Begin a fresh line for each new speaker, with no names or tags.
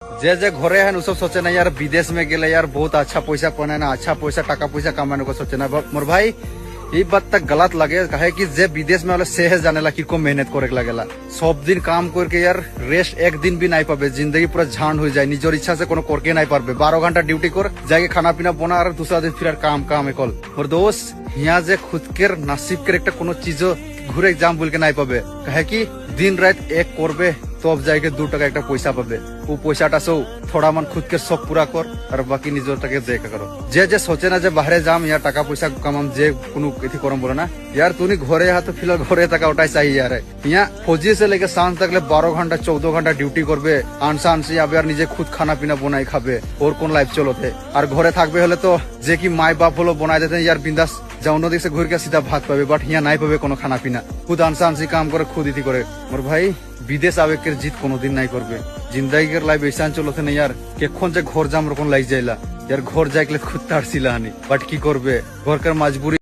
जे घरे हैं सब सोचे ना यार विदेश में गेले यार बहुत अच्छा पैसा कमाना ना, अच्छा पैसा टाका पैसा कमाने को सोचे ना। मोर भाई ये बात तक गलत लगे कहे कि जे विदेश में वाले सेह जाने ला किको मेहनत करे लगेला, सब दिन काम करके यार रेस्ट एक दिन भी नहीं पाबे, जिंदगी पूरा झांड हो जाए, निजर इच्छा से कोनो करके नहीं पारबे। 12 घंटा ड्यूटी कर जाके खाना पीना बना और दूसरा दिन फिर काम काम एकल। और दोस्त यहाँ जे खुद के नसीब के एक कोनो चीज घुरे एग्जाम बोल के नहीं पाबे, कहे कि दिन रात एक करबे तब जाके 2 টাকা একটা পয়সা পাবে। ও পয়সাটা সব থোড়া মান খুদ के শখ পুরা কর আর বাকি নিজরটাকে দেখা করো। যে সোচে না যে বাইরে যাম ইয়ার টাকা পয়সা কামাম, যে কোনো কিছু করম বলে না यार तूने घरे हाथ फिलहाल घरे तक उठाई चाहिए यार। यहाँ फौजी से लेके सांझ तक 12 घंटा 14 घंटा ड्यूटी करबे, आनसा आनसी यार निजे खुद खाना पीना बनाई खाबे और कौन लाइफ चलोते। और घरे থাকবে হলে তো যে কি माई बाप হলো बनाई देते यार बिंदास जाओ नदी से घुर के सीधा भात पाबे, बट यहाँ नहीं पाबे कोनो खाना पीना, खुद आनसा आनसी काम करे खुद इति करे। मोर भाई विदेश आवे के जिद कोनो दिन नहीं करबे, जिंदगी के लाइफ ऐसा चलोते ना यार केखन जे घर जाम रकम लाग जाइला यार, घर जाइले खुद तारसिला हानि, बट की करबे घर कर मजबूरी।